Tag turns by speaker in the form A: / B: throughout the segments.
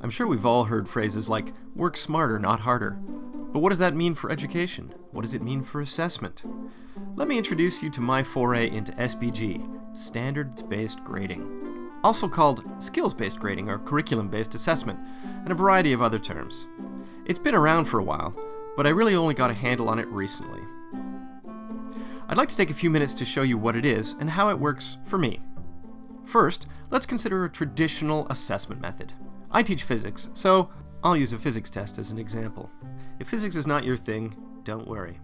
A: I'm sure we've all heard phrases like, work smarter, not harder. But what does that mean for education? What does it mean for assessment? Let me introduce you to my foray into SBG, standards-based grading, also called skills-based grading or curriculum-based assessment, and a variety of other terms. It's been around for a while, but I really only got a handle on it recently. I'd like to take a few minutes to show you what it is and how it works for me. First, let's consider a traditional assessment method. I teach physics, so I'll use a physics test as an example. If physics is not your thing, don't worry.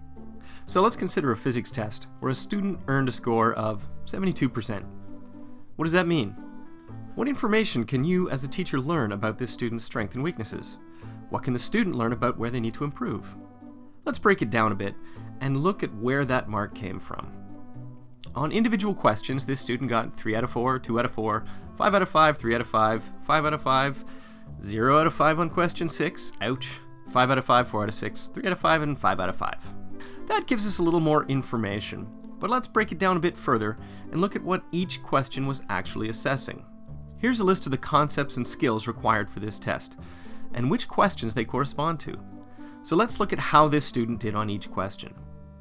A: So let's consider a physics test where a student earned a score of 72%. What does that mean? What information can you as a teacher learn about this student's strengths and weaknesses? What can the student learn about where they need to improve? Let's break it down a bit and look at where that mark came from. On individual questions, this student got 3 out of 4, 2 out of 4, 5 out of 5, 3 out of 5, 5 out of 5, 0 out of 5 on question 6, ouch, 5 out of 5, 4 out of 6, 3 out of 5, and 5 out of 5. That gives us a little more information, but let's break it down a bit further and look at what each question was actually assessing. Here's a list of the concepts and skills required for this test, and which questions they correspond to. So let's look at how this student did on each question.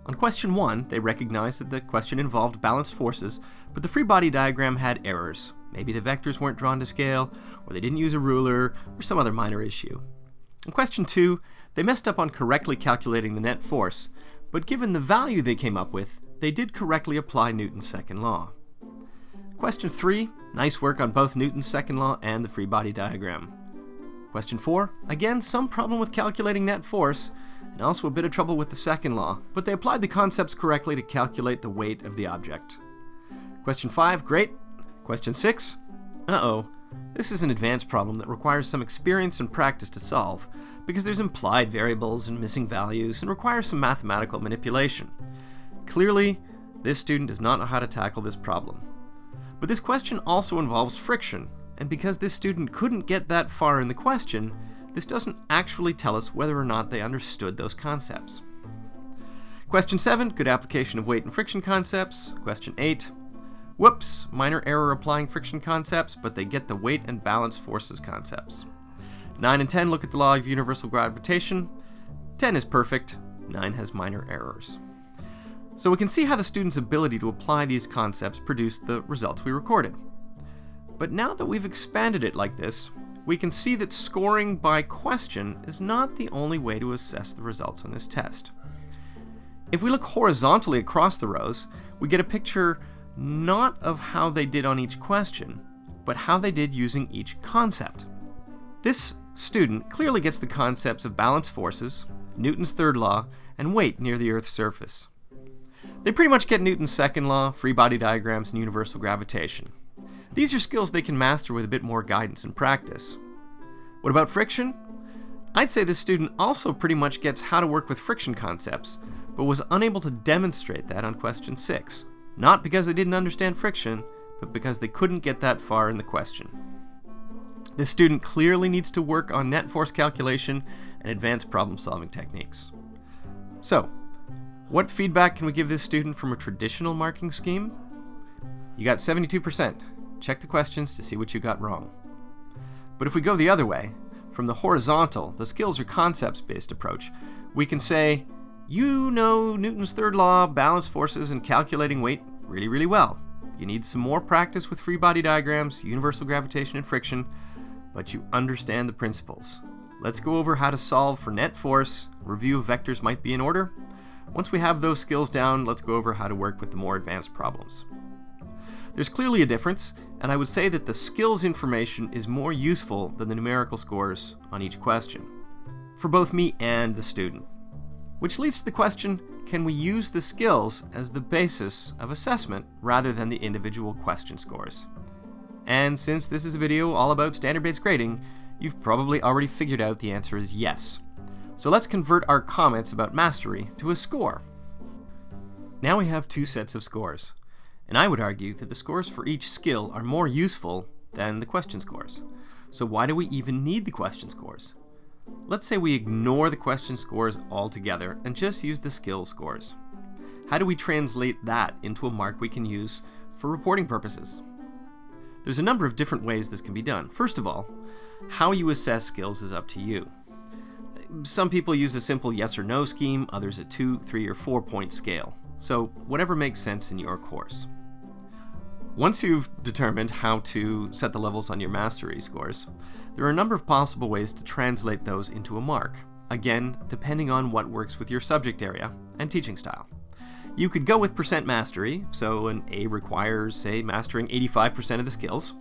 A: On question 1, they recognized that the question involved balanced forces, but the free body diagram had errors. Maybe the vectors weren't drawn to scale, or they didn't use a ruler, or some other minor issue. In question 2, they messed up on correctly calculating the net force, but given the value they came up with, they did correctly apply Newton's second law. Question 3, nice work on both Newton's second law and the free body diagram. Question 4, again, some problem with calculating net force, and also a bit of trouble with the second law, but they applied the concepts correctly to calculate the weight of the object. Question 5, great. Question 6, this is an advanced problem that requires some experience and practice to solve, because there's implied variables and missing values and requires some mathematical manipulation. Clearly, this student does not know how to tackle this problem. But this question also involves friction, and because this student couldn't get that far in the question, this doesn't actually tell us whether or not they understood those concepts. Question 7, good application of weight and friction concepts. Question 8, whoops, minor error applying friction concepts, but they get the weight and balance forces concepts. 9 and 10 look at the law of universal gravitation. 10 is perfect, 9 has minor errors. So we can see how the student's ability to apply these concepts produced the results we recorded. But now that we've expanded it like this, we can see that scoring by question is not the only way to assess the results on this test. If we look horizontally across the rows, we get a picture not of how they did on each question, but how they did using each concept. This student clearly gets the concepts of balanced forces, Newton's third law, and weight near the Earth's surface. They pretty much get Newton's second law, free body diagrams, and universal gravitation. These are skills they can master with a bit more guidance and practice. What about friction? I'd say this student also pretty much gets how to work with friction concepts, but was unable to demonstrate that on question 6. Not because they didn't understand friction, but because they couldn't get that far in the question. This student clearly needs to work on net force calculation and advanced problem-solving techniques. So, what feedback can we give this student from a traditional marking scheme? You got 72%. Check the questions to see what you got wrong. But if we go the other way, from the horizontal, the skills or concepts-based approach, we can say, you know Newton's third law, balanced forces, and calculating weight really, really well. You need some more practice with free body diagrams, universal gravitation, and friction, but you understand the principles. Let's go over how to solve for net force. Review of vectors might be in order. Once we have those skills down, let's go over how to work with the more advanced problems. There's clearly a difference, and I would say that the skills information is more useful than the numerical scores on each question, for both me and the student. Which leads to the question, can we use the skills as the basis of assessment rather than the individual question scores? And since this is a video all about standard-based grading, you've probably already figured out the answer is yes. So let's convert our comments about mastery to a score. Now we have two sets of scores. And I would argue that the scores for each skill are more useful than the question scores. So why do we even need the question scores? Let's say we ignore the question scores altogether and just use the skill scores. How do we translate that into a mark we can use for reporting purposes? There's a number of different ways this can be done. First of all, How you assess skills is up to you. Some people use a simple yes or no scheme, others a 2, 3, or 4-point scale. So whatever makes sense in your course. Once you've determined how to set the levels on your mastery scores, there are a number of possible ways to translate those into a mark, again, depending on what works with your subject area and teaching style. You could go with percent mastery, so an A requires, say, mastering 85% of the skills.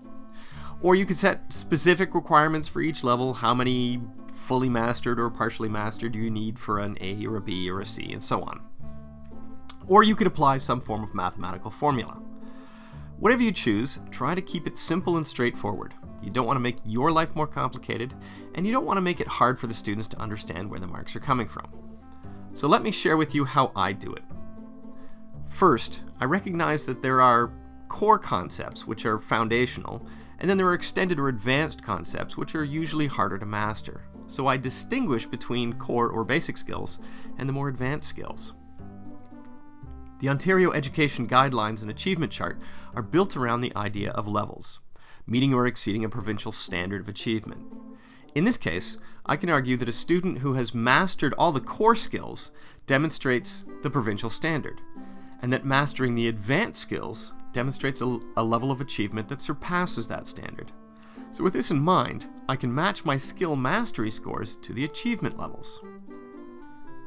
A: Or you could set specific requirements for each level, how many fully mastered or partially mastered do you need for an A or a B or a C, and so on. Or you could apply some form of mathematical formula. Whatever you choose, try to keep it simple and straightforward. You don't want to make your life more complicated, and you don't want to make it hard for the students to understand where the marks are coming from. So let me share with you how I do it. First, I recognize that there are core concepts, which are foundational, and then there are extended or advanced concepts, which are usually harder to master. So I distinguish between core or basic skills and the more advanced skills. The Ontario Education Guidelines and Achievement Chart are built around the idea of levels, meeting or exceeding a provincial standard of achievement. In this case, I can argue that a student who has mastered all the core skills demonstrates the provincial standard, and that mastering the advanced skills demonstrates a level of achievement that surpasses that standard. So with this in mind, I can match my skill mastery scores to the achievement levels.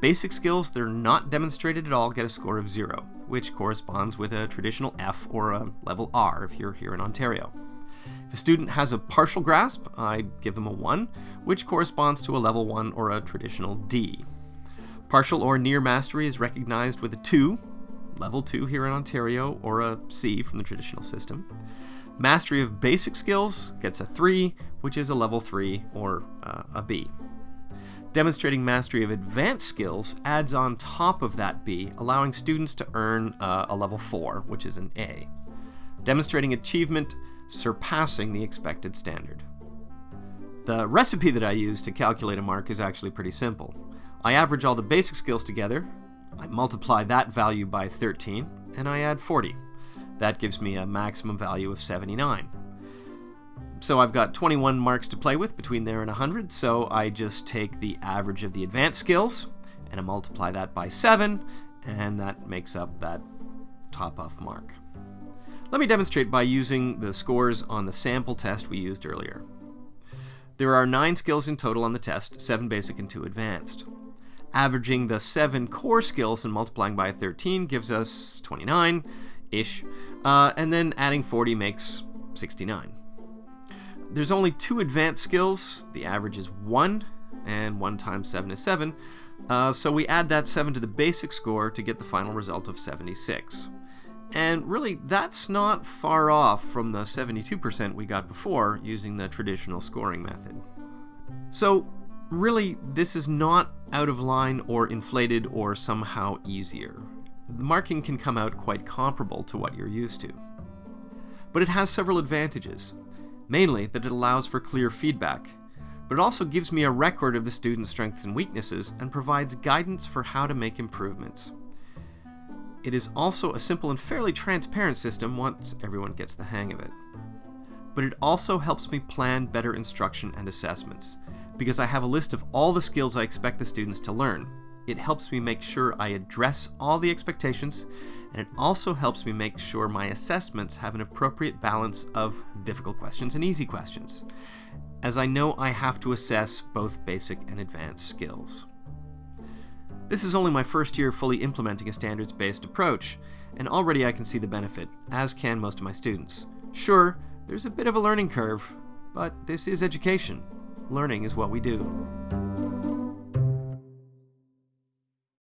A: Basic skills that are not demonstrated at all get a score of 0, which corresponds with a traditional F or a level R if you're here in Ontario. If a student has a partial grasp, I give them a 1, which corresponds to a level 1 or a traditional D. Partial or near mastery is recognized with a 2, level 2 here in Ontario, or a C from the traditional system. Mastery of basic skills gets a 3, which is a level 3 or a B. Demonstrating mastery of advanced skills adds on top of that B, allowing students to earn a level 4, which is an A. Demonstrating achievement surpassing the expected standard. The recipe that I use to calculate a mark is actually pretty simple. I average all the basic skills together, I multiply that value by 13, and I add 40. That gives me a maximum value of 79. So I've got 21 marks to play with between there and 100, so I just take the average of the advanced skills, and I multiply that by 7, and that makes up that top-off mark. Let me demonstrate by using the scores on the sample test we used earlier. There are 9 skills in total on the test, 7 basic and 2 advanced. Averaging the 7 core skills and multiplying by 13 gives us 29-ish, and then adding 40 makes 69. There's only 2 advanced skills, the average is 1, and 1 times 7 is 7, so we add that 7 to the basic score to get the final result of 76. And really, that's not far off from the 72% we got before using the traditional scoring method. So really, this is not out of line or inflated or somehow easier. The marking can come out quite comparable to what you're used to. But it has several advantages. Mainly that it allows for clear feedback, but it also gives me a record of the student's strengths and weaknesses and provides guidance for how to make improvements. It is also a simple and fairly transparent system once everyone gets the hang of it. But it also helps me plan better instruction and assessments, because I have a list of all the skills I expect the students to learn. It helps me make sure I address all the expectations, and it also helps me make sure my assessments have an appropriate balance of difficult questions and easy questions, as I know I have to assess both basic and advanced skills. This is only my first year fully implementing a standards-based approach, and already I can see the benefit, as can most of my students. Sure, there's a bit of a learning curve, but this is education. Learning is what we do.